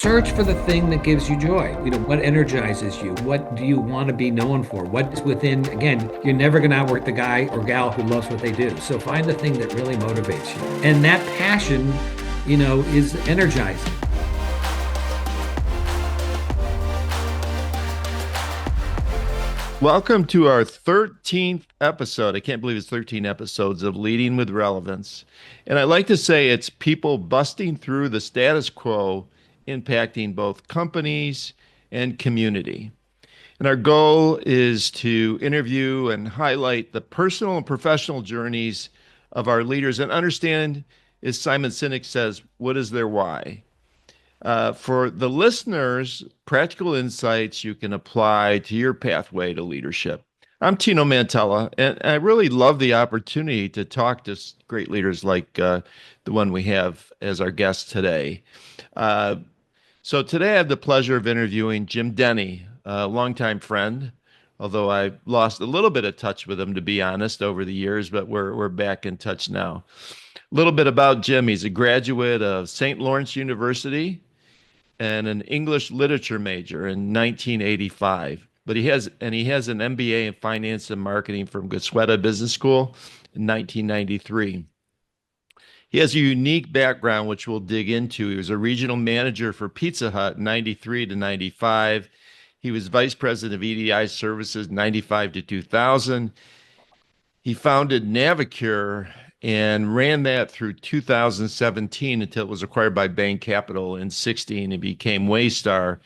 Search for the thing that gives you joy. What energizes you? What do you want to be known for? What's within, again, you're never going to outwork the guy or gal who loves what they do. So find the thing that really motivates you. And that passion, is energizing. Welcome to our 13th episode. I can't believe it's 13 episodes of Leading with Relevance. And I like to say it's people busting through the status quo, impacting both companies and community. And our goal is to interview and highlight the personal and professional journeys of our leaders and understand, as Simon Sinek says, what is their why? For the listeners, practical insights you can apply to your pathway to leadership. I'm Tino Mantella, and I really love the opportunity to talk to great leaders like the one we have as our guest today. So today I have the pleasure of interviewing Jim Denny, a longtime friend, although I lost a little bit of touch with him, to be honest, over the years, but we're back in touch now. A little bit about Jim. He's a graduate of St. Lawrence University and an English literature major in 1985. But he has an MBA in finance and marketing from Goethe Business School in 1993. He has a unique background, which we'll dig into. He was a regional manager for Pizza Hut in 93 to 95. He was vice president of EDI services 95 to 2000. He founded Navicure and ran that through 2017 until it was acquired by Bain Capital in 16 and became Waystar,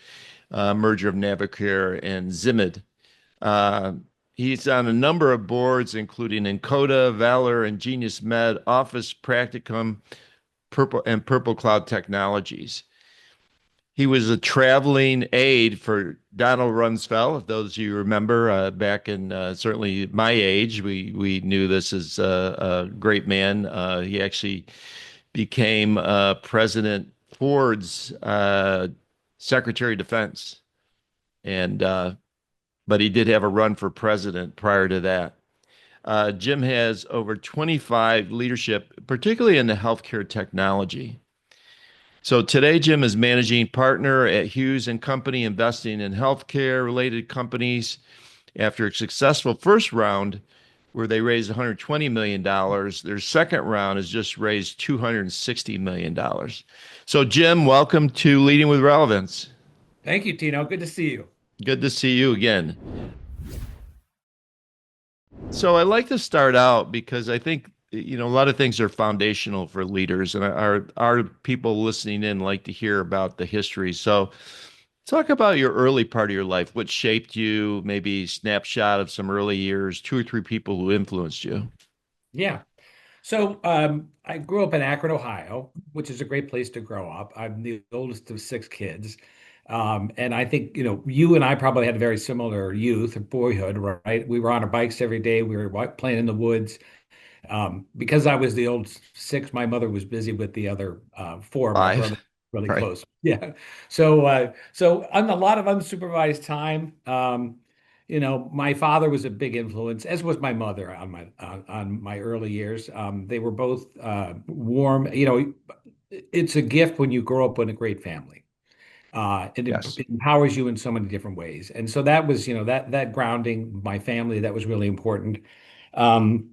merger of Navicure and Zimmed. He's on a number of boards, including Encoda, Valor, and Genius Med, Office Practicum, Purple Cloud Technologies. He was a traveling aide for Donald Rumsfeld. If those of you remember, back in certainly my age, we knew this as a great man. He actually became President Ford's Secretary of Defense, and but he did have a run for president prior to that. Jim has over 25 leadership, particularly in the healthcare technology. So today, Jim is managing partner at Hughes and Company, investing in healthcare related companies. After a successful first round, where they raised $120 million, their second round has just raised $260 million. So, Jim, welcome to Leading with Relevance. Thank you, Tino. Good to see you. Good to see you again. So I like to start out because I think a lot of things are foundational for leaders, and our people listening in like to hear about the history. So talk about your early part of your life. What shaped you? Maybe snapshot of some early years, two or three people who influenced you. Yeah. So I grew up in Akron, Ohio, which is a great place to grow up. I'm the oldest of six kids. And I think, you and I probably had a very similar youth or boyhood, right? We were on our bikes every day. We were playing in the woods. Because I was the old six, my mother was busy with the other four. My brother Five, really right? close. Yeah. So on a lot of unsupervised time, my father was a big influence, as was my mother on my early years. They were both warm. It's a gift when you grow up in a great family. Yes. It empowers you in so many different ways. And so that was, that grounding my family, that was really important. Um,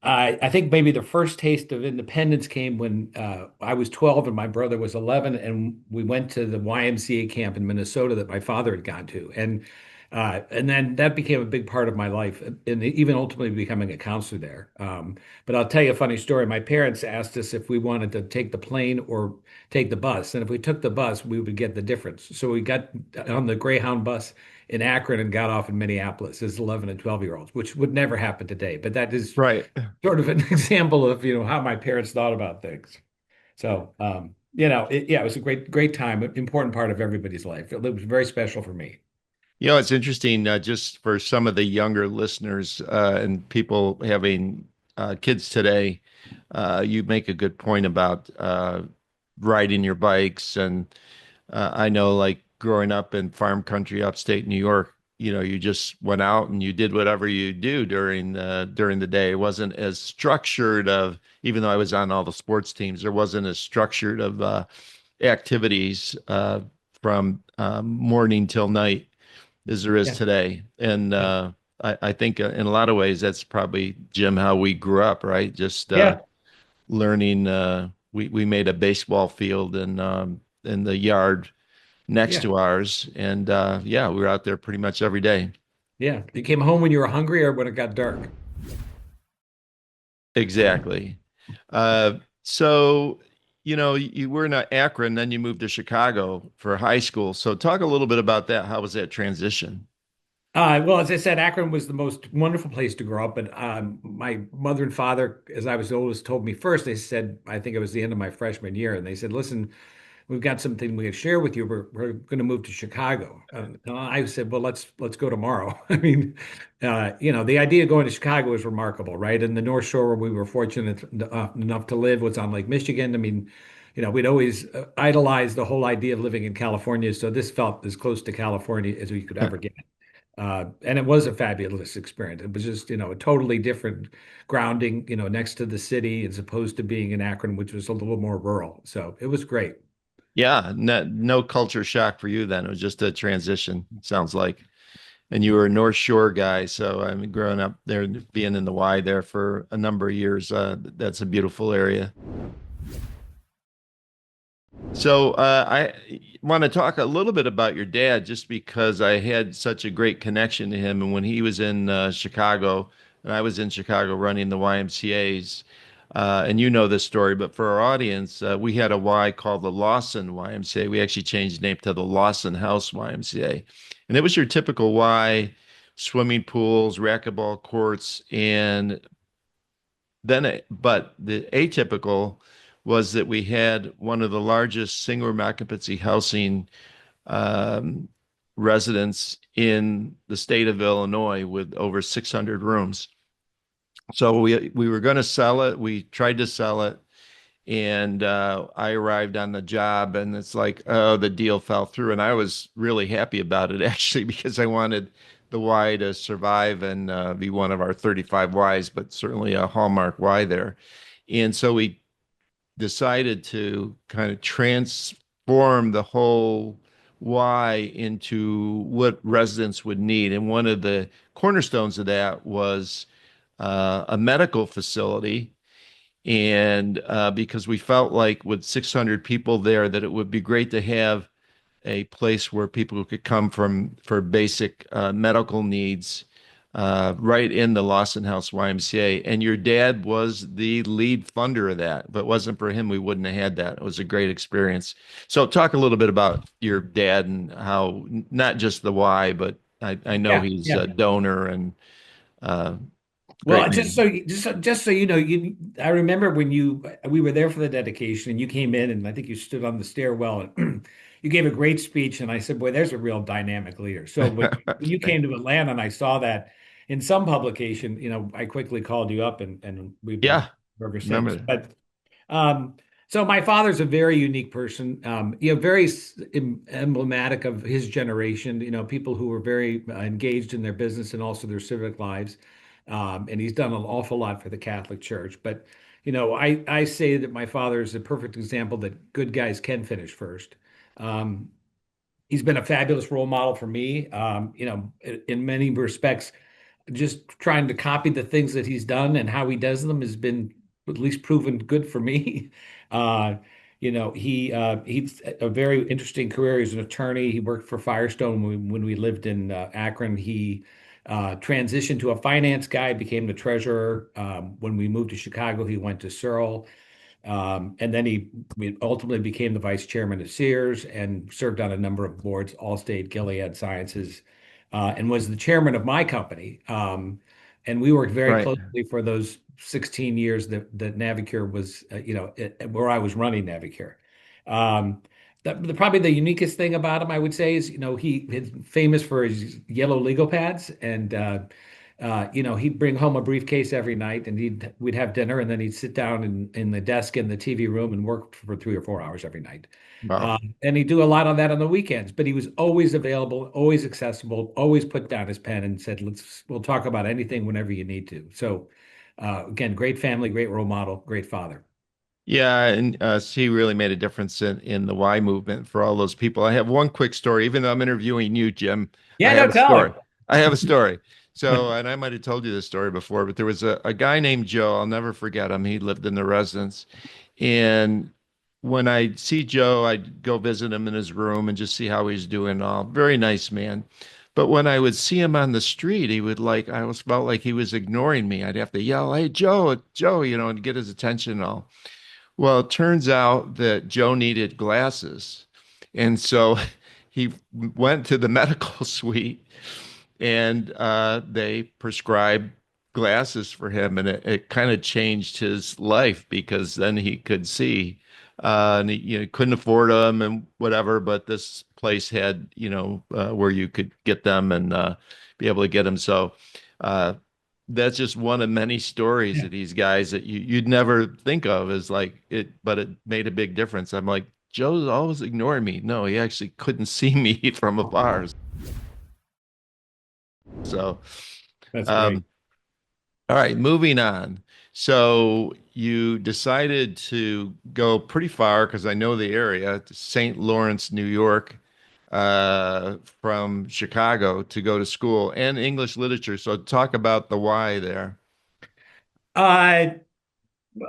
I think maybe the first taste of independence came when I was 12 and my brother was 11, and we went to the YMCA camp in Minnesota that my father had gone to, and then that became a big part of my life, and even ultimately becoming a counselor there. But I'll tell you a funny story. My parents asked us if we wanted to take the plane or take the bus, and if we took the bus, we would get the difference. So we got on the Greyhound bus in Akron and got off in Minneapolis as 11 and 12-year-olds, which would never happen today. But that is Right. sort of an example of how my parents thought about things. So yeah, it was a great time, an important part of everybody's life. It was very special for me. It's interesting, just for some of the younger listeners and people having kids today, you make a good point about riding your bikes. And I know, like growing up in farm country, upstate New York, you just went out and you did whatever you do during the day. It wasn't as structured of, even though I was on all the sports teams, there wasn't as structured of activities from morning till night as there is Yeah. today. And Yeah. I think in a lot of ways that's probably, Jim, how we grew up, right? Just Yeah. learning. We made a baseball field in the yard next Yeah. to ours, and yeah, we were out there pretty much every day. Yeah. You came home when you were hungry or when it got dark. Exactly. Uh, so, you were in Akron, then you moved to Chicago for high school. So, talk a little bit about that. How was that transition? Well, as I said, Akron was the most wonderful place to grow up. But my mother and father, as I was oldest, told me first, they said, I think it was the end of my freshman year, and they said, listen, we've got something we can share with you. We're going to move to Chicago. And I said, well, let's go tomorrow. I mean, the idea of going to Chicago was remarkable, right? And the North Shore, where we were fortunate enough to live, was on Lake Michigan. I mean, we'd always idolized the whole idea of living in California. So this felt as close to California as we could ever get. And it was a fabulous experience. It was just, a totally different grounding, next to the city as opposed to being in Akron, which was a little more rural. So it was great. Yeah, no culture shock for you then. It was just a transition, sounds like. And you were a North Shore guy, so I mean, growing up there, being in the Y there for a number of years, that's a beautiful area. So I want to talk a little bit about your dad, just because I had such a great connection to him, and when he was in Chicago, and I was in Chicago running the YMCA's, and you know this story, but for our audience, we had a Y called the Lawson YMCA. We actually changed the name to the Lawson House YMCA, and it was your typical Y, swimming pools, racquetball courts, and but the atypical was that we had one of the largest single room occupancy housing um, residents in the state of Illinois with over 600 rooms. So we were going to sell it. We tried to sell it, and I arrived on the job, and it's like, oh, the deal fell through, and I was really happy about it actually because I wanted the Y to survive and be one of our 35 Ys, but certainly a hallmark Y there. And so we decided to kind of transform the whole Y into what residents would need. And one of the cornerstones of that was a medical facility. And because we felt like with 600 people there, that it would be great to have a place where people could come from for basic medical needs right in the Lawson House YMCA. And your dad was the lead funder of that. If it wasn't for him, we wouldn't have had that. It was a great experience. So talk a little bit about your dad and how not just the why, but I know Yeah. he's Yeah. a donor and uh, Well, great just man. so just so you know, I remember when we were there for the dedication and you came in and I think you stood on the stairwell and you gave a great speech and I said, "Boy, there's a real dynamic leader." So when you Thank came to Atlanta and I saw that in some publication, I quickly called you up and we've been Yeah, ever since. remember But um, so my father's a very unique person, very emblematic of his generation, people who were very engaged in their business and also their civic lives. And he's done an awful lot for the Catholic Church. But, I say that my father is a perfect example that good guys can finish first. Um, he's been a fabulous role model for me, in many respects just trying to copy the things that he's done and how he does them has been at least proven good for me. Uh, he's a very interesting career. He's an attorney. He worked for Firestone when we lived in Akron. He transitioned to a finance guy, became the treasurer. When we moved to Chicago, he went to Searle. And then we ultimately became the vice chairman of Sears and served on a number of boards, Allstate, Gilead Sciences, and was the chairman of my company. And we worked very right. closely for those 16 years that Navicure was, where I was running Navicure. Um, Probably the uniquest thing about him, I would say, is he is famous for his yellow legal pads, and he'd bring home a briefcase every night, and we'd have dinner, and then he'd sit down in the desk in the TV room and work for 3 or 4 hours every night. Wow. And he'd do a lot of that on the weekends, but he was always available, always accessible, always put down his pen and said, we'll talk about anything whenever you need to. So, again, great family, great role model, great father. Yeah, and he really made a difference in the why movement for all those people. I have one quick story. Even though I'm interviewing you, Jim, I Yeah, have no, a tell story. I have a story. So, and I might have told you this story before, but there was a guy named Joe. I'll never forget him. He lived in the residence. And when I see Joe, I'd go visit him in his room and just see how he's doing. All very nice man. But when I would see him on the street, he would like, I always felt like he was ignoring me. I'd have to yell, "Hey, Joe, Joe," and get his attention and all. Well, it turns out that Joe needed glasses. And so he went to the medical suite and they prescribed glasses for him. And it kind of changed his life because then he could see. And he couldn't afford them and whatever, but this place had, where you could get them and be able to get them. So, uh, that's just one of many stories Yeah. of these guys that you'd never think of as like it, but it made a big difference. I'm like, Joe's always ignoring me. No, he actually couldn't see me from afar. So, That's great. um, all right, moving on. So you decided to go pretty far because I know the area to St. Lawrence, New York, from Chicago to go to school and English literature. So talk about the why there. Uh,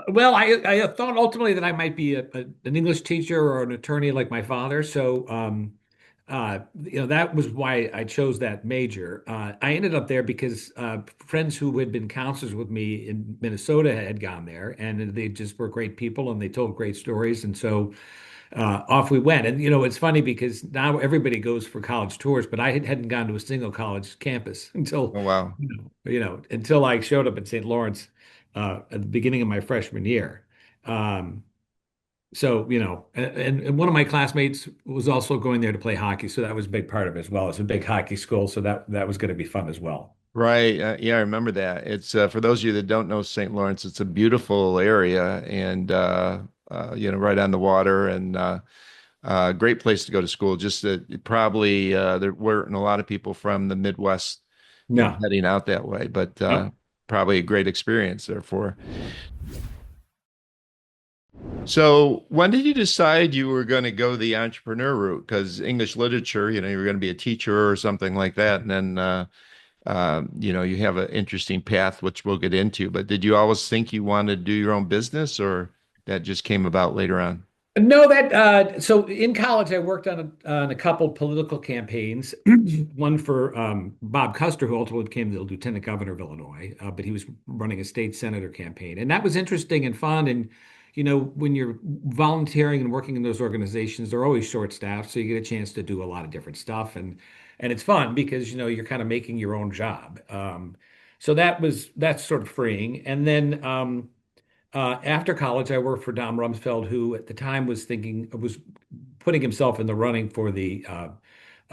well, I thought ultimately that I might be an English teacher or an attorney like my father. So, that was why I chose that major. I ended up there because friends who had been counselors with me in Minnesota had gone there, and they just were great people, and they told great stories, and so off we went. And it's funny because now everybody goes for college tours, but hadn't gone to a single college campus until Oh, wow. until I showed up at St. Lawrence at the beginning of my freshman year. Um, so, and one of my classmates was also going there to play hockey, so that was a big part of it as well. It's a big hockey school, so that was going to be fun as well. Right. Yeah, I remember that. It's for those of you that don't know St. Lawrence, it's a beautiful area and right on the water and great place to go to school. Just that it probably there weren't a lot of people from the Midwest, No, heading out that way, but no. probably a great experience therefore. So, when did you decide you were going to go the entrepreneur route? Because English literature, you were going to be a teacher or something like that, and then you have an interesting path, which we'll get into. But did you always think you wanted to do your own business, or that just came about later on? No, that so in college I worked on a couple political campaigns. One for Bob Custer, who ultimately became the lieutenant governor of Illinois, but he was running a state senator campaign, and that was interesting and fun. And when you're volunteering and working in those organizations, they're always short-staffed, so you get a chance to do a lot of different stuff, and it's fun because you're kind of making your own job. So that's sort of freeing. And then after college, I worked for Don Rumsfeld, who at the time was putting himself in the running for the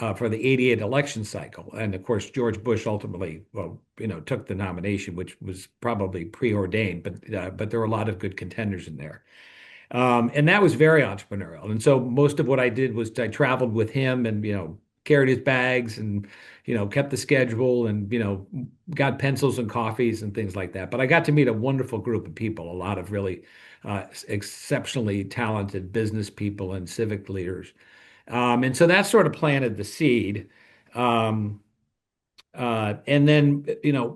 '88 election cycle, and of course George Bush ultimately, well, took the nomination, which was probably preordained, but there were a lot of good contenders in there. And that was very entrepreneurial. And so most of what I did was I traveled with him and, carried his bags and, kept the schedule and, got pencils and coffees and things like that. But I got to meet a wonderful group of people, a lot of really exceptionally talented business people and civic leaders. And so that sort of planted the seed. Um, and then,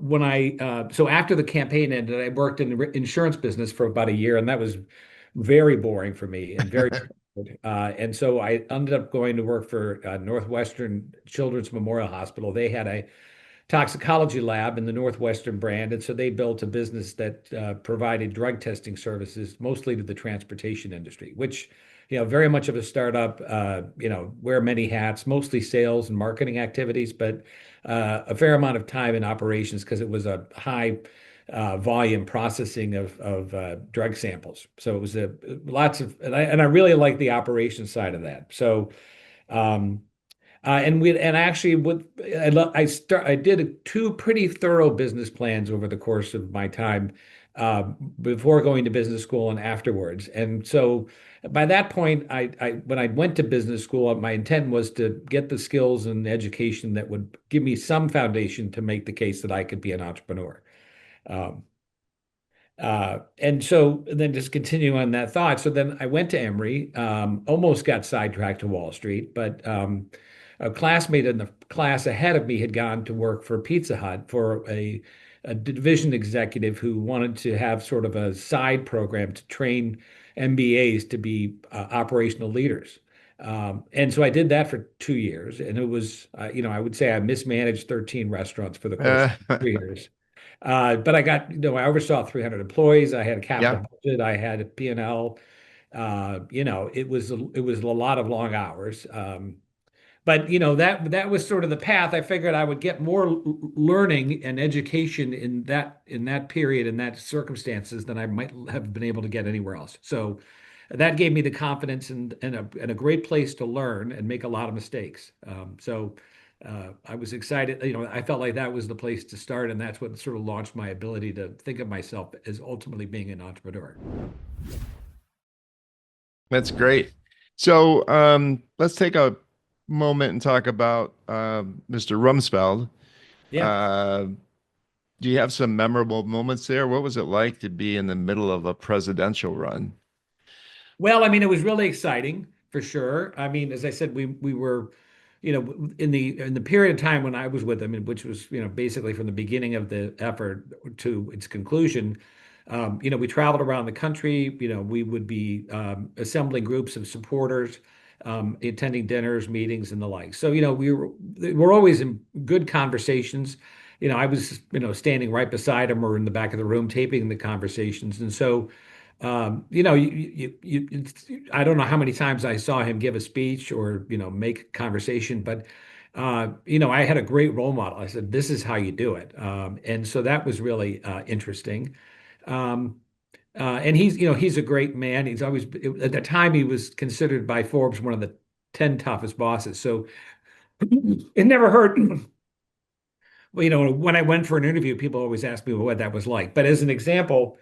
when so after the campaign ended, I worked in the insurance business for about a year, and that was very boring for me and very, and so I ended up going to work for Northwestern Children's Memorial Hospital. They had a toxicology lab in the Northwestern brand. And so they built a business that provided drug testing services mostly to the transportation industry, which, very much of a startup, wear many hats, mostly sales and marketing activities, but a fair amount of time in operations because it was a high volume processing of drug samples. So it was lots of, and I really like the operations side of that. So, um, and actually I did two pretty thorough business plans over the course of my time uh, before going to business school and afterwards. And so by that point, I when I went to business school, my intent was to get the skills and education that would give me some foundation to make the case that I could be an entrepreneur. Um, And so then just continue on that thought. So then I went to Emory, almost got sidetracked to Wall Street, but a classmate in the class ahead of me had gone to work for Pizza Hut for a division executive who wanted to have sort of a side program to train MBAs to be operational leaders. And so I did that for 2 years, and it was, I would say I mismanaged 13 restaurants for the course of Uh, 3 years. But I got, I oversaw 300 employees. I had a capital yeah. budget. I had a P&L. It was a lot of long hours. But that was sort of the path. I figured I would get more learning and education in that period, in that circumstances, than I might have been able to get anywhere else. So that gave me the confidence and a great place to learn and make a lot of mistakes. So I was excited. I felt like that was the place to start, and that's what sort of launched my ability to think of myself as ultimately being an entrepreneur. That's great. So let's take a moment and talk about Mr. Rumsfeld. Yeah. Uh, do you have some memorable moments there? What was it like to be in the middle of a presidential run? Well, I mean, it was really exciting for sure. I mean, as I said, we were, in the period of time when I was with them, which was, basically from the beginning of the effort to its conclusion. We traveled around the country. We would be assembling groups of supporters, attending dinners, meetings, and the like. So, we were always in good conversations. I was, standing right beside him or in the back of the room taping the conversations, and so. I don't know how many times I saw him give a speech or, make conversation, but, I had a great role model. I said, this is how you do it. And so that was really interesting. Um, and he's a great man. He's always, at the time, he was considered by Forbes one of the 10 toughest bosses. So it never hurt. Well, when I went for an interview, people always ask me what that was like. But as an example,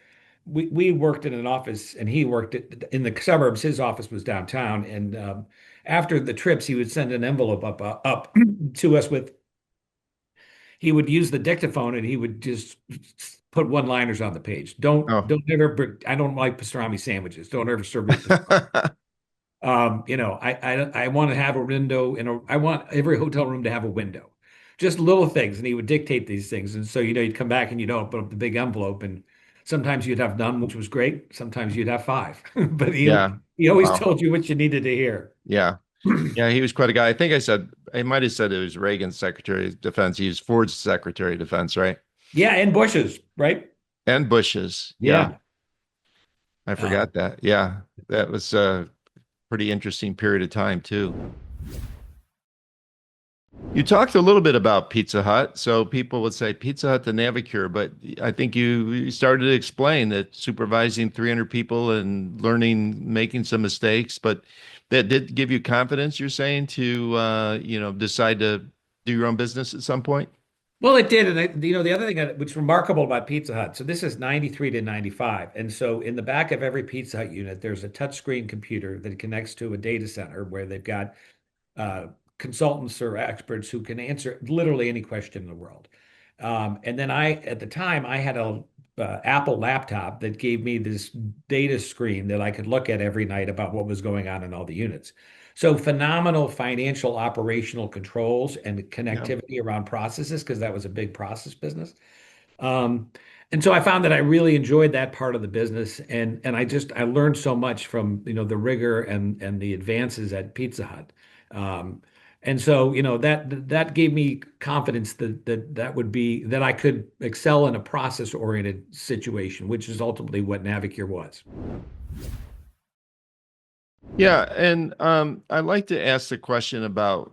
we worked in an office, and he worked in the suburbs. His office was downtown, and after the trips, he would send an envelope up to us with. He would use the dictaphone, and he would just put one-liners on the page. Don't Oh. don't ever. I don't like pastrami sandwiches. Don't ever serve me pastrami. I want to have a window, I want every hotel room to have a window. Just little things, and he would dictate these things. And so, you'd come back and you'd open up the big envelope, and sometimes you'd have none, which was great. Sometimes you'd have five, but Yeah. he always Wow. told you what you needed to hear. Yeah. Yeah, he was quite a guy. I might have said it was Reagan's Secretary of Defense. He was Ford's Secretary of Defense, right? Yeah, and Bushes, right? And Bush's. Yeah, Yeah. I Uh, forgot that. Yeah, that was a pretty interesting period of time too. You talked a little bit about Pizza Hut. So people would say Pizza Hut to Navicure, but I think you started to explain that supervising 300 people and learning, making some mistakes, but that did give you confidence, you're saying, to decide to do your own business at some point? well, it did. And the other thing which remarkable about Pizza Hut. So this is 93 to 95. And so in the back of every Pizza Hut unit, there's a touchscreen computer that connects to a data center where they've got uh, consultants or experts who can answer literally any question in the world. And then at the time, I had a Apple laptop that gave me this data screen that I could look at every night about what was going on in all the units. So phenomenal financial operational controls and Yeah. connectivity around processes, because that was a big process business. Um, and so I found that I really enjoyed that part of the business, and I learned so much from the rigor and the advances at Pizza Hut. Um, and so that gave me confidence that I could excel in a process-oriented situation, which is ultimately what Navicure was. Yeah, and I'd like to ask the question about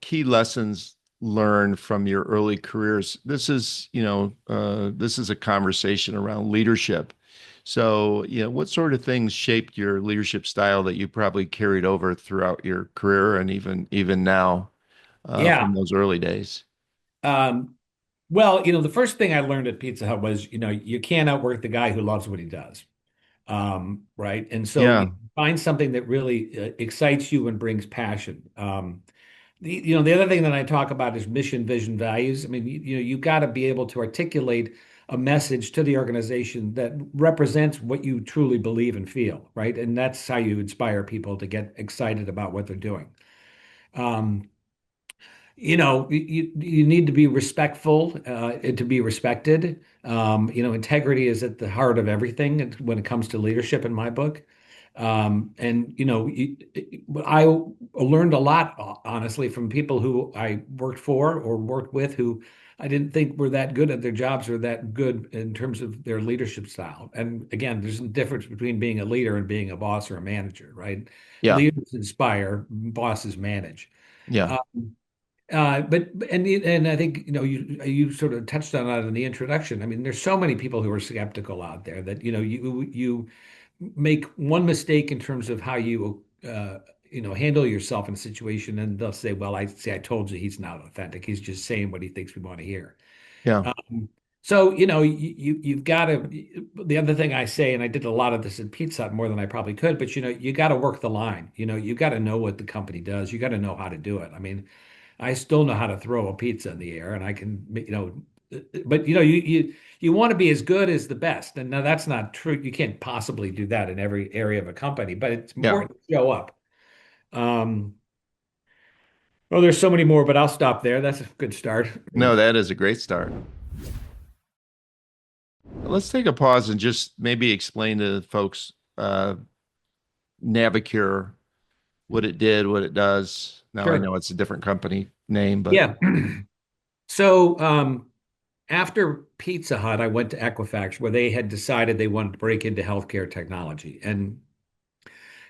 key lessons learned from your early careers. This is a conversation around leadership. So, what sort of things shaped your leadership style that you probably carried over throughout your career and even now Yeah. from those early days? Um, well, the first thing I learned at Pizza Hut was, you can't outwork the guy who loves what he does. Right. And so you Yeah, find something that really excites you and brings passion. The other thing that I talk about is mission, vision, values. I mean, you got to be able to articulate a message to the organization that represents what you truly believe and feel, right? And that's how you inspire people to get excited about what they're doing. Um, you need to be respectful to be respected. Integrity is at the heart of everything when it comes to leadership in my book. And I learned a lot, honestly, from people who I worked for or worked with who I didn't think were that good at their jobs or that good in terms of their leadership style. And again, there's a difference between being a leader and being a boss or a manager, right? Yeah. Leaders inspire, bosses manage. Yeah. Um, but I think you sort of touched on that in the introduction. I mean, there's so many people who are skeptical out there that you make one mistake in terms of how you handle yourself in a situation, and they'll say, "Well, I told you he's not authentic. He's just saying what he thinks we want to hear." Yeah. So you've got to. The other thing I say, and I did a lot of this at Pizza Hut more than I probably could, but you got to work the line. You got to know what the company does. You got to know how to do it. I mean. I still know how to throw a pizza in the air, and I can, but you want to be as good as the best, and now that's not true. You can't possibly do that in every area of a company, but it's Yeah. important to show up. Um, well, there's so many more, but I'll stop there. That's a good start. No, that is a great start. Let's take a pause and just maybe explain to folks Navicure, what it did, what it does. Now I Sure. know it's a different company name, but Yeah. So after Pizza Hut, I went to Equifax, where they had decided they wanted to break into healthcare technology, and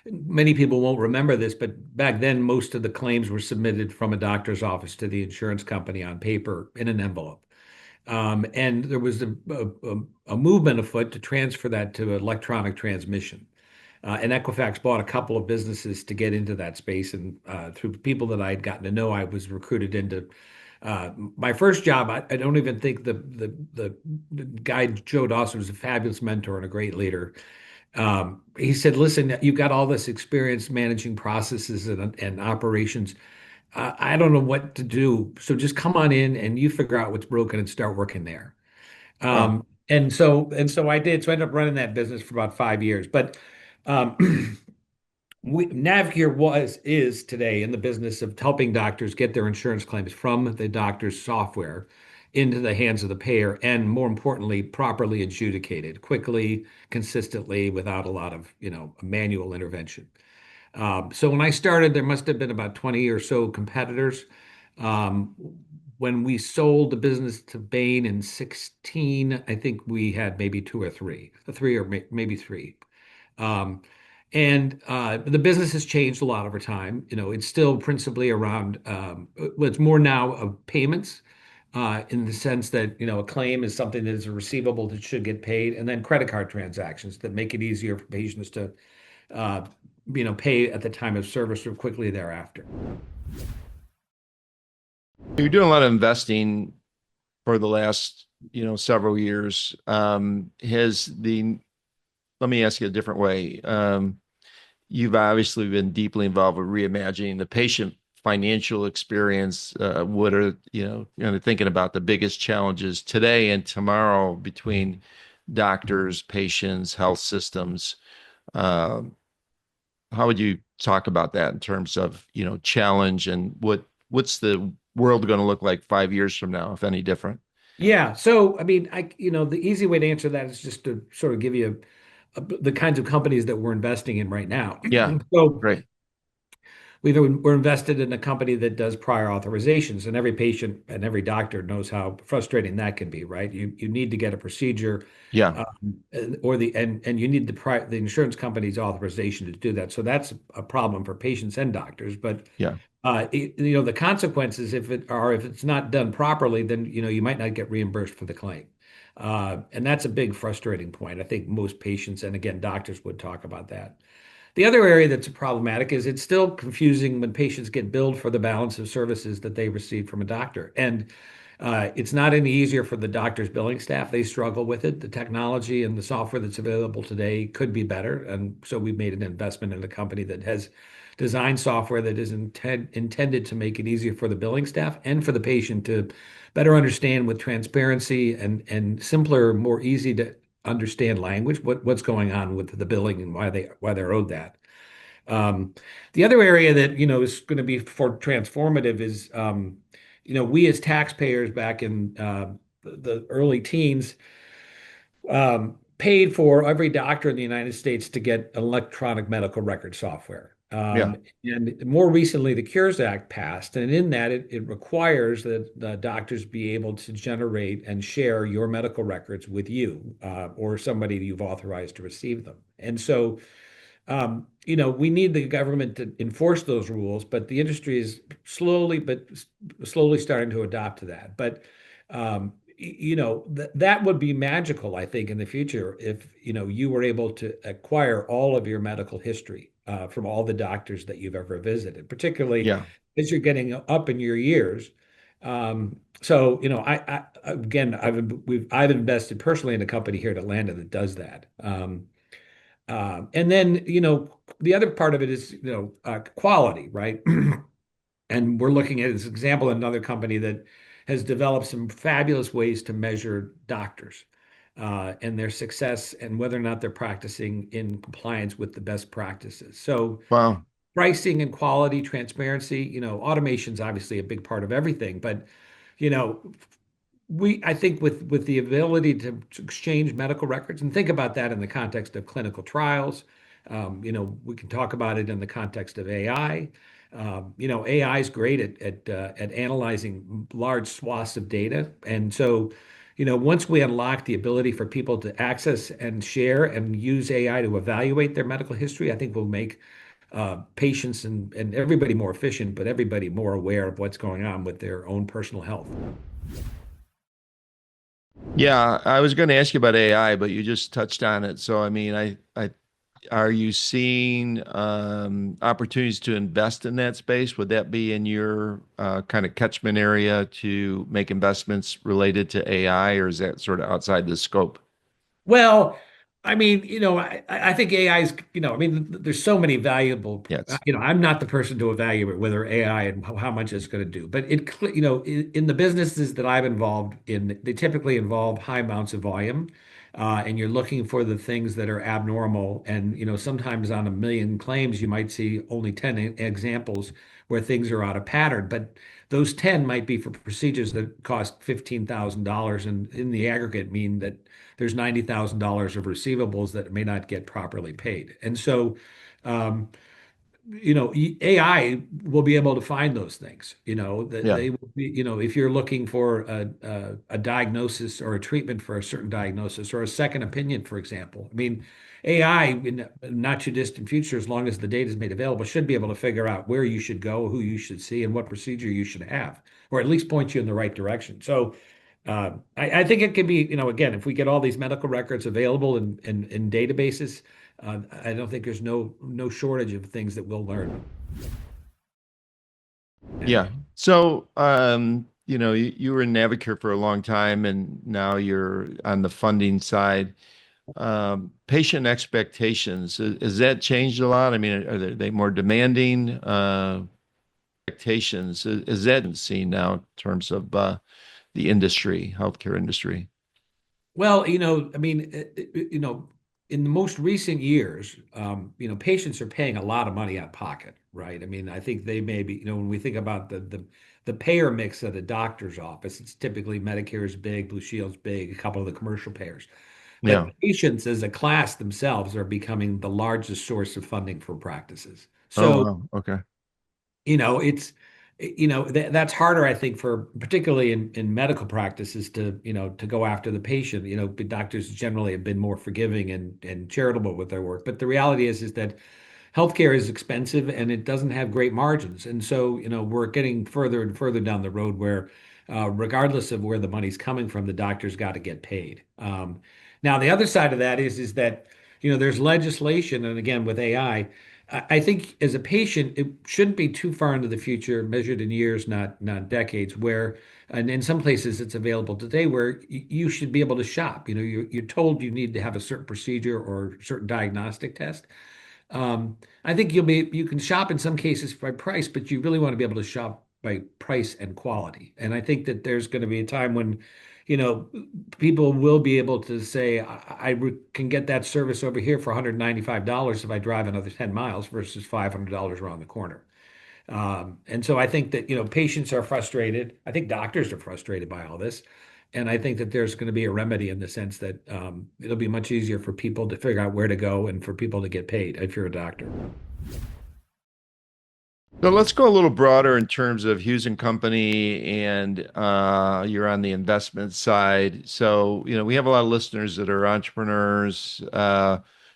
many people won't remember this, but back then, most of the claims were submitted from a doctor's office to the insurance company on paper in an envelope. And there was a movement afoot to transfer that to electronic transmission. And Equifax bought a couple of businesses to get into that space. And through people that I had gotten to know, I was recruited into my first job. I don't even think the guy, Joe Dawson, was a fabulous mentor and a great leader. He said, "Listen, you've got all this experience managing processes and operations. I don't know what to do. So just come on in and you figure out what's broken and start working there." wow. And so I did. So I ended up running that business for about 5 years. But um, Navicure is today in the business of helping doctors get their insurance claims from the doctor's software into the hands of the payer, and more importantly, properly adjudicated quickly, consistently, without a lot of manual intervention. So when I started, there must have been about 20 or so competitors. Um, when we sold the business to Bain in 16, I think we had maybe two or three or maybe three. Um, and the business has changed a lot over time. It's still principally around, well, it's more now of payments in the sense that, a claim is something that is a receivable that should get paid, and then credit card transactions that make it easier for patients to, uh, pay at the time of service or quickly thereafter. You're doing a lot of investing for the last, several years. Let me ask you a different way. You've obviously been deeply involved with reimagining the patient financial experience. What are, thinking about the biggest challenges today and tomorrow between doctors, patients, health systems? Um, how would you talk about that in terms of, challenge, and what's the world going to look like 5 years from now, if any different? Yeah. So, I mean, the easy way to answer that is just to sort of give you the kinds of companies that we're investing in right now. Yeah, So, great. we're invested in a company that does prior authorizations, and every patient and every doctor knows how frustrating that can be, right? You need to get a procedure, Yeah, and you need the insurance company's authorization to do that. So that's a problem for patients and doctors. But yeah, the consequences, if it's not done properly, then you might not get reimbursed for the claim. And that's a big frustrating point. I think most patients and again doctors would talk about that. The other area that's problematic is it's still confusing when patients get billed for the balance of services that they received from a doctor. And it's not any easier for the doctor's billing staff. They struggle with it. The technology and the software that's available today could be better. And so we've made an investment in a company that has design software that is intended to make it easier for the billing staff and for the patient to better understand with transparency and simpler, more easy to understand language what's going on with the billing and why they're owed that. Um, the other area that is going to be for transformative is we as taxpayers back in the early teens paid for every doctor in the United States to get electronic medical record software. Yeah. And more recently, the Cures Act passed, and in that, it requires that the doctors be able to generate and share your medical records with you or somebody you've authorized to receive them. And so, we need the government to enforce those rules, but the industry is slowly starting to adopt to that. But that would be magical, I think, in the future if you were able to acquire all of your medical history from all the doctors that you've ever visited, particularly Yeah. as you're getting up in your years. So, again, I've invested personally in a company here in Atlanta that does that. And then, the other part of it is, quality, right? And we're looking at this example, another company that has developed some fabulous ways to measure doctors and their success and whether or not they're practicing in compliance with the best practices. So Wow. pricing and quality, transparency, automation is obviously a big part of everything, but you know, I think with the ability to exchange medical records and think about that in the context of clinical trials, we can talk about it in the context of AI. AI is great at analyzing large swaths of data, and so once we unlock the ability for people to access and share and use AI to evaluate their medical history, I think we'll make patients and everybody more efficient, but everybody more aware of what's going on with their own personal health. Yeah, I was going to ask you about AI, but you just touched on it. So, I mean, are you seeing opportunities to invest in that space? Would that be in your kind of catchment area to make investments related to AI, or is that sort of outside the scope? Well, I mean, I think AI is, I mean, there's so many valuable, Yes. I'm not the person to evaluate whether AI and how much it's going to do, but in the businesses that I've involved in, they typically involve high amounts of volume, and you're looking for the things that are abnormal. And, sometimes on a million claims, you might see only 10 examples where things are out of pattern, but those 10 might be for procedures that cost $15,000 and in the aggregate mean that there's $90,000 of receivables that may not get properly paid. And so, um, AI will be able to find those things. That Yeah. they will be, if you're looking for a diagnosis or a treatment for a certain diagnosis or a second opinion, for example. I mean, AI in the not too distant future, as long as the data is made available, should be able to figure out where you should go, who you should see, and what procedure you should have, or at least point you in the right direction. So, I think it could be, again, if we get all these medical records available in databases, I don't think there's no shortage of things that we'll learn. Yeah. So, you were in Navicure for a long time, and now you're on the funding side. Patient expectations, has that changed a lot? I mean, are they more demanding? Expectations, is that seen now in terms of the industry, healthcare industry? Well, I mean, in the most recent years, patients are paying a lot of money out of pocket, right? I mean, I think they may be, when we think about the payer mix of the doctor's office, it's typically Medicare is big, Blue Shield's big, a couple of the commercial payers. Yeah. But patients as a class themselves are becoming the largest source of funding for practices. Oh, So, wow. Okay. it's that's harder, I think, for particularly in medical practices to go after the patient. Doctors generally have been more forgiving and charitable with their work, but the reality is that healthcare is expensive and it doesn't have great margins. And so, we're getting further and further down the road where, regardless of where the money's coming from, the doctor's got to get paid. Now, the other side of that is that, there's legislation, and again, with AI, I think as a patient, it shouldn't be too far into the future, measured in years, not decades, where, and in some places it's available today, where you should be able to shop. You're told you need to have a certain procedure or certain diagnostic test. I think you can shop in some cases by price, but you really want to be able to shop by price and quality. And I think that there's going to be a time when, you know, people will be able to say, can get that service over here for $195 if I drive another 10 miles versus $500 around the corner. And so I think that, patients are frustrated. I think doctors are frustrated by all this. And I think that there's going to be a remedy in the sense that it'll be much easier for people to figure out where to go and for people to get paid if you're a doctor. So let's go a little broader in terms of Hughes and Company, and you're on the investment side. So, we have a lot of listeners that are entrepreneurs,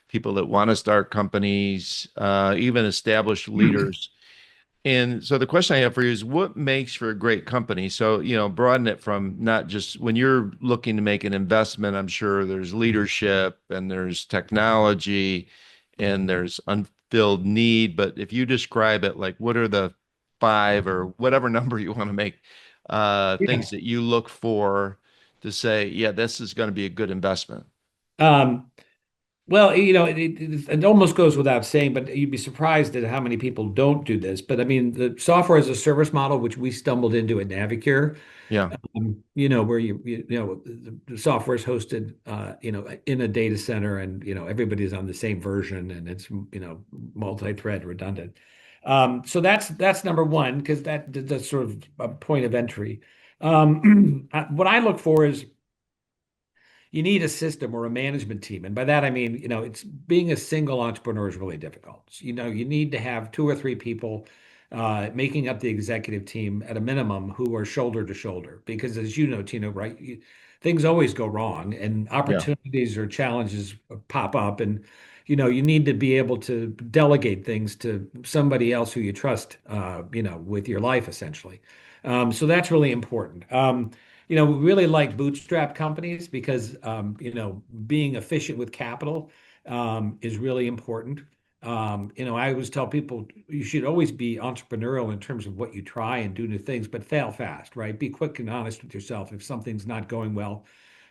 people that want to start companies, even established leaders. And so the question I have for you is what makes for a great company? So, broaden it from not just when you're looking to make an investment, I'm sure there's leadership and there's technology and there's unfilled need. But if you describe it, like what are the five or whatever number you want to make, Yeah. things that you look for to say, yeah, this is going to be a good investment? Um, well, it almost goes without saying, but you'd be surprised at how many people don't do this. But I mean, the software as a service model, which we stumbled into at Navicure, Yeah. where the software is hosted, in a data center, and everybody's on the same version, and it's multi-thread redundant. So that's number one because that's sort of a point of entry. What I look for is you need a system or a management team. And by that, I mean, it's being a single entrepreneur is really difficult. You need to have two or three people making up the executive team at a minimum who are shoulder to shoulder. Because as you know, Tino, right, things always go wrong and Yeah. opportunities or challenges pop up. And, you need to be able to delegate things to somebody else who you trust, with your life, essentially. So that's really important. We really like bootstrap companies because, being efficient with capital, is really important. I always tell people you should always be entrepreneurial in terms of what you try and do new things, but fail fast, right? Be quick and honest with yourself if something's not going well,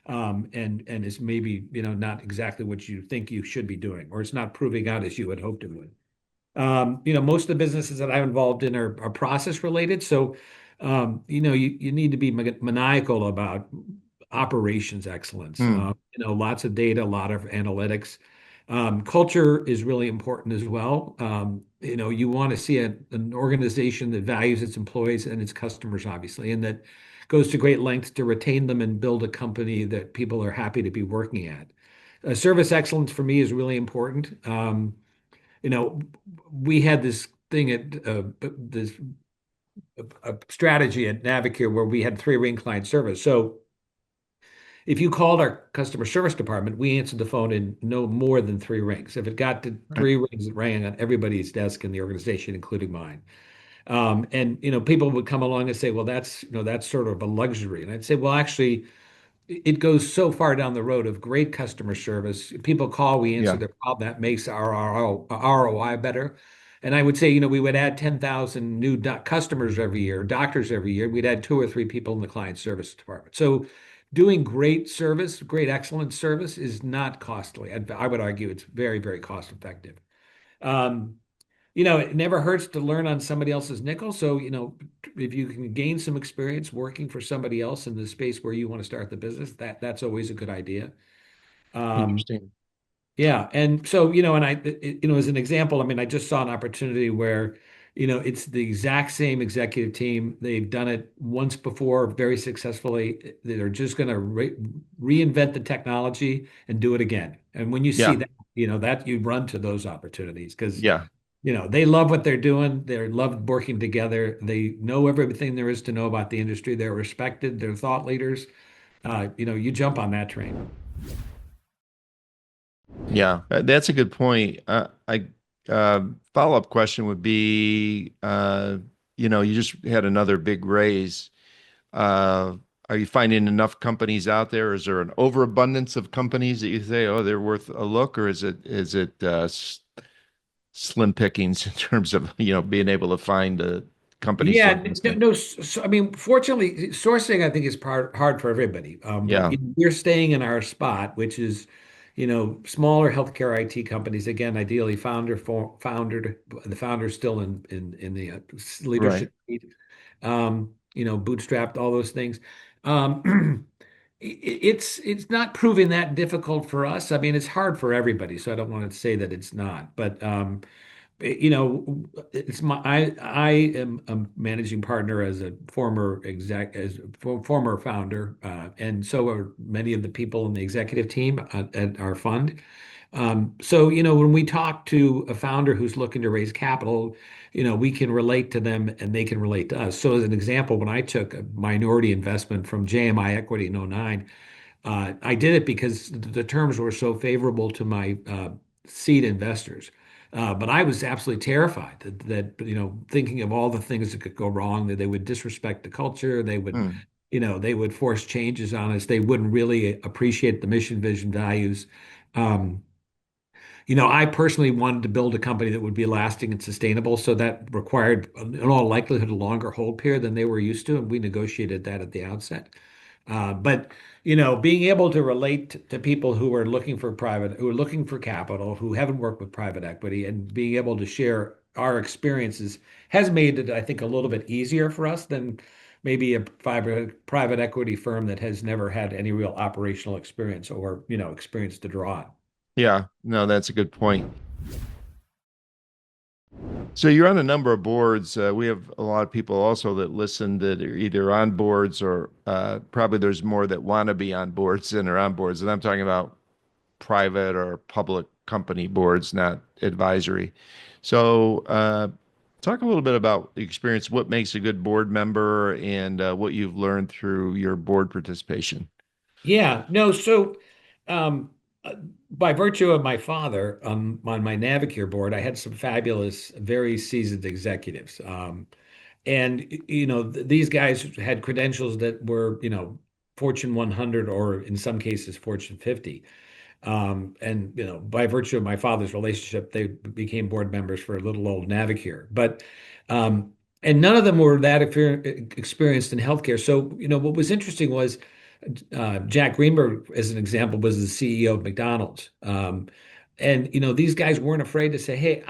and is maybe, not exactly what you think you should be doing, or it's not proving out as you had hoped it would. Most of the businesses that I'm involved in are process related. So, you need to be maniacal about operations excellence. Hmm. Lots of data, a lot of analytics. Culture is really important as well. You want to see an organization that values its employees and its customers, obviously, and that goes to great lengths to retain them and build a company that people are happy to be working at. Service excellence for me is really important. You know, we had this thing at this a strategy at Navicure where we had three-ring client service. So if you called our customer service department, we answered the phone in no more than three rings. If it got to Right. three rings, it rang on everybody's desk in the organization, including mine. And people would come along and say, "Well, that's sort of a luxury," and I'd say, "Well, actually." It goes so far down the road of great customer service. People call, we answer Yeah. their problem. That makes our ROI better. And I would say, we would add 10,000 new customers every year, doctors every year. We'd add two or three people in the client service department. So doing great service, great excellent service is not costly. I would argue it's very, very cost effective. Um, it never hurts to learn on somebody else's nickel. So, if you can gain some experience working for somebody else in the space where you want to start the business, that's always a good idea. Um, Interesting. yeah. And so, and as an example, I mean, I just saw an opportunity where, it's the exact same executive team. They've done it once before very successfully. They're just going to reinvent the technology and do it again. And when you see Yeah. that, that you run to those opportunities because Yeah. they love what they're doing. They love working together. They know everything there is to know about the industry. They're respected. They're thought leaders. You jump on that train. Yeah, that's a good point. I follow-up question would be, you just had another big raise. Uh, are you finding enough companies out there? Is there an overabundance of companies that you say, oh, they're worth a look, or is it slim pickings in terms of, being able to find companies to Yeah, invest no, in? no. I mean, fortunately, sourcing I think is hard for everybody. But Yeah, we're staying in our spot, which is, smaller healthcare IT companies, again, ideally the founder's still in the Right. leadership seat, bootstrapped, all those things. Um, it's not proving that difficult for us. I mean, it's hard for everybody, so I don't want to say that it's not. But it's I am a managing partner as a former former founder, and so are many of the people in the executive team at our fund. So, when we talk to a founder who's looking to raise capital, we can relate to them and they can relate to us. So, as an example, when I took a minority investment from JMI Equity in '09, I did it because the terms were so favorable to my seed investors. But I was absolutely terrified that thinking of all the things that could go wrong, that they would disrespect the culture, Mm. they would force changes on us, they wouldn't really appreciate the mission, vision, values. Um, I personally wanted to build a company that would be lasting and sustainable. So that required, in all likelihood, a longer hold period than they were used to. And we negotiated that at the outset. But being able to relate to people who are looking for capital, who haven't worked with private equity, and being able to share our experiences has made it, I think, a little bit easier for us than maybe a private equity firm that has never had any real operational experience or, experience to draw on. Yeah, no, that's a good point. So you're on a number of boards. We have a lot of people also that listen that are either on boards or probably there's more that want to be on boards than are on boards. And I'm talking about private or public company boards, not advisory. So talk a little bit about the experience, what makes a good board member and what you've learned through your board participation. Yeah, no, so um, uh, by virtue of my father on my Navicure board, I had some fabulous, very seasoned executives. And these guys had credentials that were, Fortune 100 or in some cases Fortune 50. And by virtue of my father's relationship, they became board members for little old Navicure. But and none of them were that experienced in healthcare. So what was interesting was Jack Greenberg, as an example, was the CEO of McDonald's. And these guys weren't afraid to say, "Hey,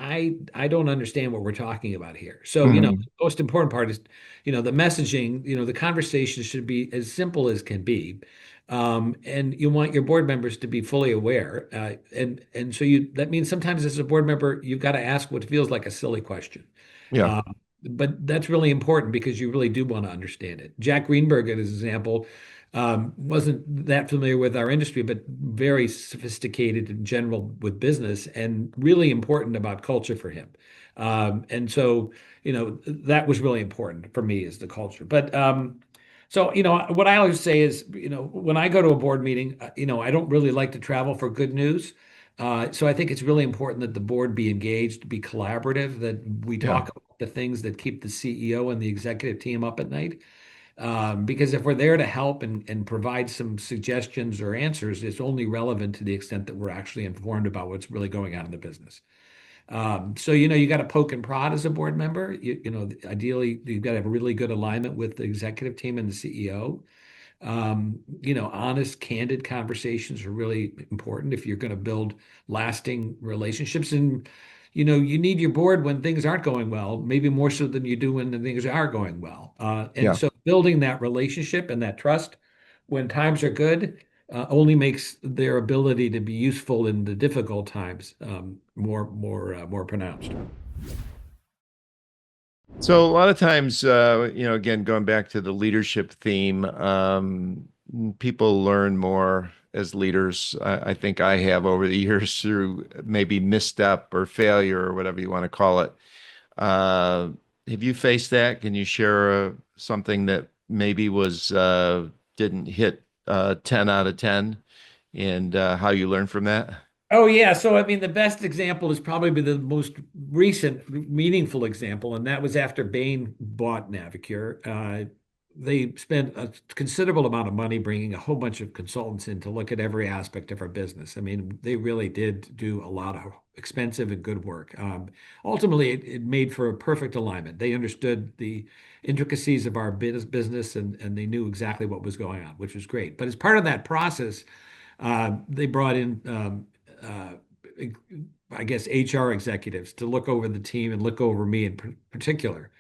I don't understand what we're talking about here." So Hmm. the most important part is the messaging. The conversation should be as simple as can be. And you want your board members to be fully aware. And so that means sometimes as a board member, you've got to ask what feels like a silly question. Yeah. Um, but that's really important because you really do want to understand it. Jack Greenberg, as an example, wasn't that familiar with our industry, but very sophisticated in general with business and really important about culture for him. And so, that was really important for me is the culture. But so, what I always say is, when I go to a board meeting, I don't really like to travel for good news. So I think it's really important that the board be engaged, be collaborative, that we Yeah. talk about the things that keep the CEO and the executive team up at night. Because if we're there to help and provide some suggestions or answers, it's only relevant to the extent that we're actually informed about what's really going on in the business. So you got to poke and prod as a board member. Ideally, you've got to have a really good alignment with the executive team and the CEO. Honest, candid conversations are really important if you're going to build lasting relationships. And you need your board when things aren't going well, maybe more so than you do when the things are going well. And Yeah. so building that relationship and that trust when times are good only makes their ability to be useful in the difficult times more pronounced. So a lot of times, again, going back to the leadership theme, people learn more as leaders. I think I have over the years through maybe misstep or failure or whatever you want to call it. Uh, have you faced that? Can you share something that maybe was didn't hit 10 out of 10 and how you learned from that? Oh yeah, so I mean the best example is probably the most recent meaningful example, and that was after Bain bought Navicure. They spent a considerable amount of money bringing a whole bunch of consultants in to look at every aspect of our business. I mean, they really did do a lot of expensive and good work. Ultimately, it made for a perfect alignment. They understood the intricacies of our business and they knew exactly what was going on, which was great. But as part of that process, They brought in, I guess, HR executives to look over the team and look over me in particular.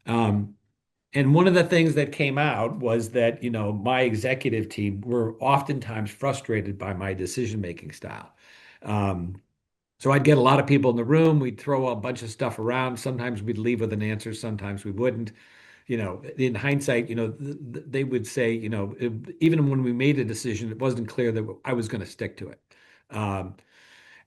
Um, and one of the things that came out was that, my executive team were oftentimes frustrated by my decision-making style. Um, so I'd get a lot of people in the room. We'd throw a bunch of stuff around. Sometimes we'd leave with an answer. Sometimes we wouldn't. In hindsight, they would say, even when we made a decision, it wasn't clear that I was going to stick to it. Um,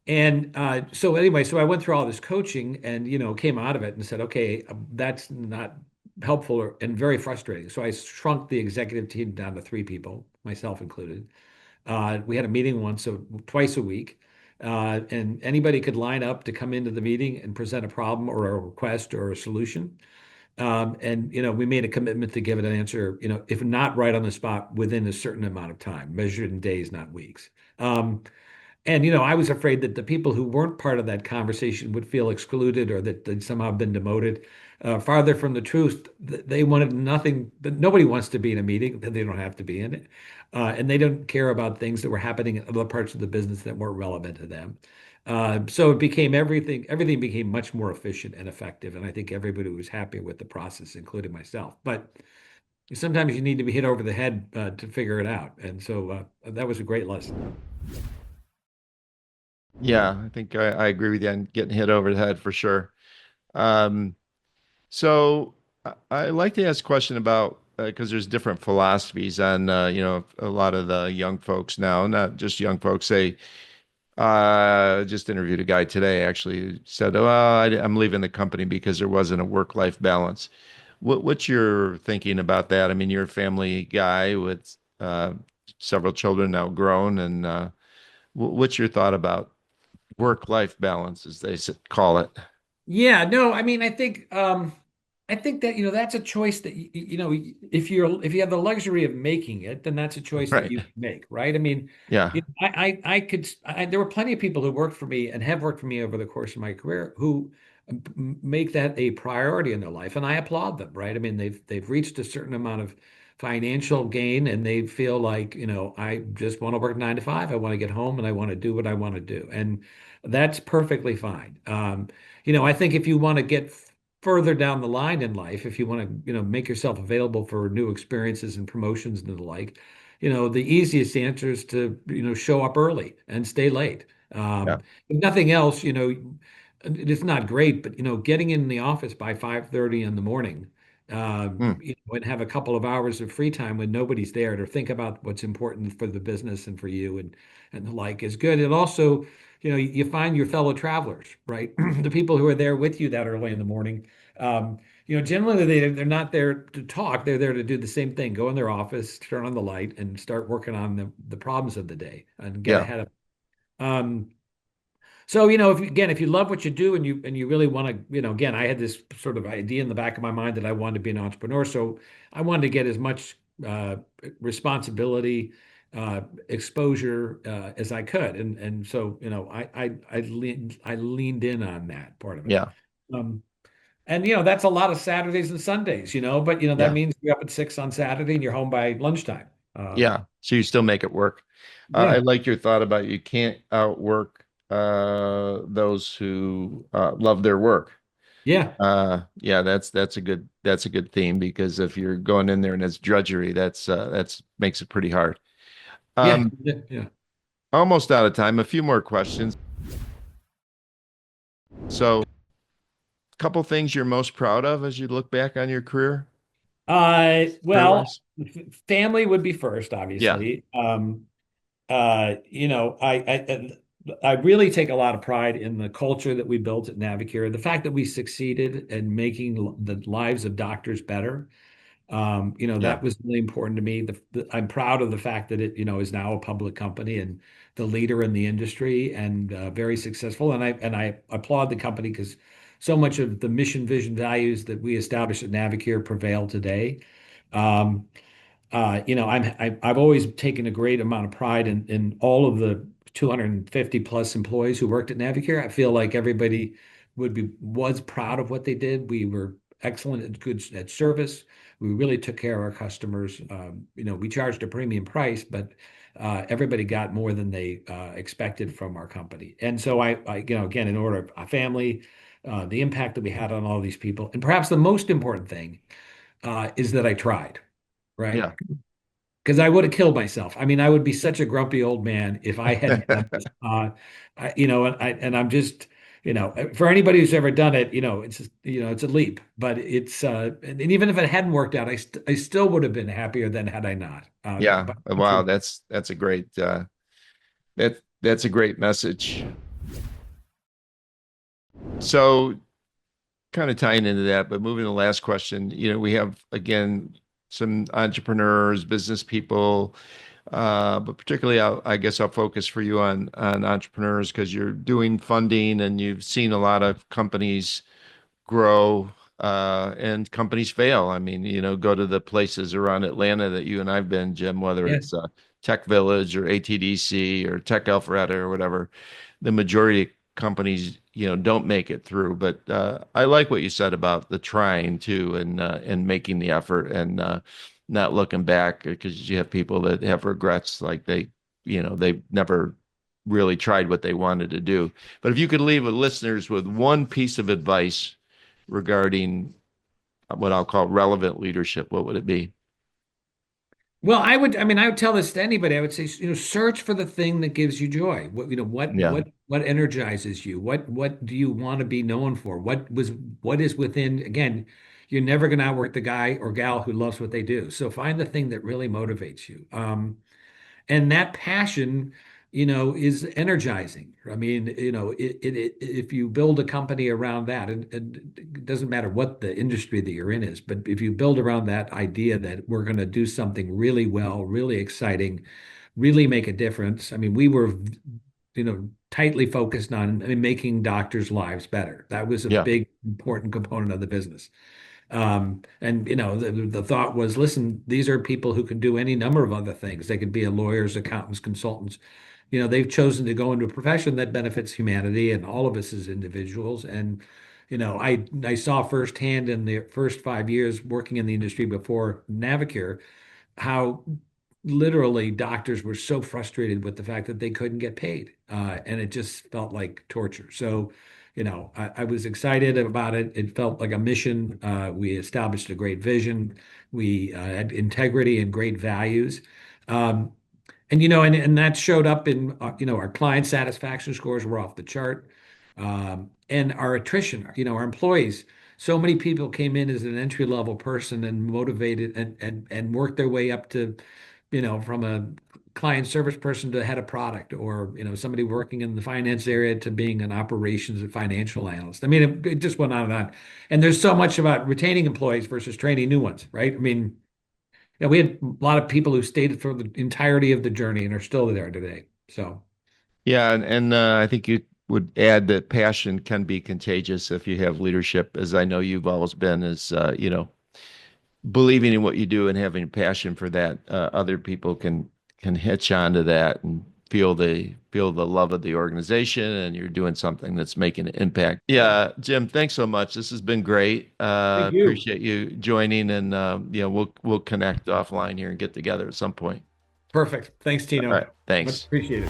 and so anyway, so I went through all this coaching and, came out of it and said, okay, that's not helpful and very frustrating. So I shrunk the executive team down to 3 people, myself included. We had a meeting twice a week. And anybody could line up to come into the meeting and present a problem or a request or a solution. And we made a commitment to give it an answer, if not right on the spot, within a certain amount of time, measured in days, not weeks. And I was afraid that the people who weren't part of that conversation would feel excluded or that they'd somehow been demoted. Farther from the truth, they wanted nothing, but nobody wants to be in a meeting that they don't have to be in it. And they don't care about things that were happening in other parts of the business that weren't relevant to them. So it became everything became much more efficient and effective. And I think everybody was happy with the process, including myself. But sometimes you need to be hit over the head to figure it out. And so that was a great lesson. Yeah, I think I agree with you on getting hit over the head for sure. Um, so I like to ask a question about because there's different philosophies on a lot of the young folks now, not just young folks say just interviewed a guy today actually who said, "Oh, I'm leaving the company because there wasn't a work-life balance." What's your thinking about that? I mean, you're a family guy with several children now grown, and what's your thought about work-life balance, as they call it? Yeah, no, I mean, I think that, that's a choice that, if you have the luxury of making it, then that's a choice that Right. you can make, right? I mean, Yeah. there were plenty of people who worked for me and have worked for me over the course of my career who make that a priority in their life, and I applaud them, right? I mean, they've reached a certain amount of financial gain, and they feel like, I just want to work 9 to 5. I want to get home and I want to do what I want to do, and that's perfectly fine. I think if you want to get further down the line in life, if you want to, make yourself available for new experiences and promotions and the like, the easiest answer is to, show up early and stay late. Yeah. If nothing else, it's not great, but getting in the office by 5:30 in the morning, Hmm. and have a couple of hours of free time when nobody's there to think about what's important for the business and for you and the like is good. And also, you find your fellow travelers, right? The people who are there with you that early in the morning. Generally they're not there to talk. They're there to do the same thing. Go in their office, turn on the light, and start working on the problems of the day and get Yeah. ahead of it. So, if you love what you do and you really want to, again, I had this sort of idea in the back of my mind that I wanted to be an entrepreneur. So I wanted to get as much uh, responsibility, exposure as I could, and so I leaned in on that part of it. Yeah. And that's a lot of Saturdays and Sundays, but that Yeah. mean you're up at 6 on Saturday and you're home by lunchtime. Yeah. So you still make it work. I Yeah, like your thought about you can't outwork those who love their work. yeah, Yeah, that's a good theme because if you're going in there and it's drudgery, that's makes it pretty hard. yeah, Um, yeah. Almost out of time. A few more questions. So, a couple things you're most proud of as you look back on your career Well, wise. family would be first, Yeah, obviously. I really take a lot of pride in the culture that we built at Navicure, the fact that we succeeded in making the lives of doctors better. yeah, That was really important to me. I'm proud of the fact that it, is now a public company and the leader in the industry and very successful. And I applaud the company because so much of the mission, vision, values that we established at Navicure prevail today. Um, I've always taken a great amount of pride in all of the 250 plus employees who worked at Navicure. I feel like everybody was proud of what they did. We were excellent at service. We really took care of our customers. We charged a premium price, but everybody got more than they expected from our company. And so again, in order of a family, the impact that we had on all these people, and perhaps the most important thing is that I tried, right? Yeah. Because I would have killed myself. I mean, I would be such a grumpy old man if I hadn't done this. And I'm just, for anybody who's ever done it, it's just, it's a leap. But and even if it hadn't worked out, I still would have been happier than had I not. Yeah. But Wow. That's a great that's a great message. So kind of tying into that, but moving to the last question, we have again some entrepreneurs, business people, but particularly I guess I'll focus for you on entrepreneurs because you're doing funding and you've seen a lot of companies grow and companies fail. I mean, go to the places around Atlanta that you and I've been, Jim, whether yeah, it's Tech Village or ATDC or Tech Alpharetta or whatever. The majority of companies, don't make it through. But I like what you said about the trying too and making the effort and not looking back because you have people that have regrets like they never really tried what they wanted to do. But if you could leave the listeners with one piece of advice regarding what I'll call relevant leadership, what would it be? well, I would tell this to anybody. I would say, search for the thing that gives you joy. Yeah. What energizes you? What do you want to be known for? What is within, again, you're never going to outwork the guy or gal who loves what they do. So find the thing that really motivates you. And that passion, is energizing. I mean, if you build a company around that, and it doesn't matter what the industry that you're in is, but if you build around that idea that we're going to do something really well, really exciting, really make a difference. I mean, we were, tightly focused on, I mean, making doctors' lives better. That was a Yeah. big, important component of the business. And the thought was, listen, these are people who can do any number of other things. They could be lawyers, accountants, consultants. They've chosen to go into a profession that benefits humanity and all of us as individuals. And I saw firsthand in the first 5 years working in the industry before Navicure how literally doctors were so frustrated with the fact that they couldn't get paid. And it just felt like torture. So, I was excited about it. It felt like a mission. We established a great vision. We had integrity and great values. Um, and that showed up in, our client satisfaction scores were off the chart. And our attrition, our employees, so many people came in as an entry level person and motivated and worked their way up to, from a client service person to head of product, or somebody working in the finance area to being an operations and financial analyst. I mean, it just went on and on. And there's so much about retaining employees versus training new ones, right? I mean, we had a lot of people who stayed for the entirety of the journey and are still there today. So Yeah. And I think you would add that passion can be contagious if you have leadership, as I know you've always been, is, believing in what you do and having passion for that, other people can hitch onto that and feel the love of the organization, and you're doing something that's making an impact. Yeah, Jim, thanks so much. This has been great. thank you. Appreciate you joining, and we'll connect offline here and get together at some point. Perfect. Thanks, All Tino. right, Much thanks. appreciated.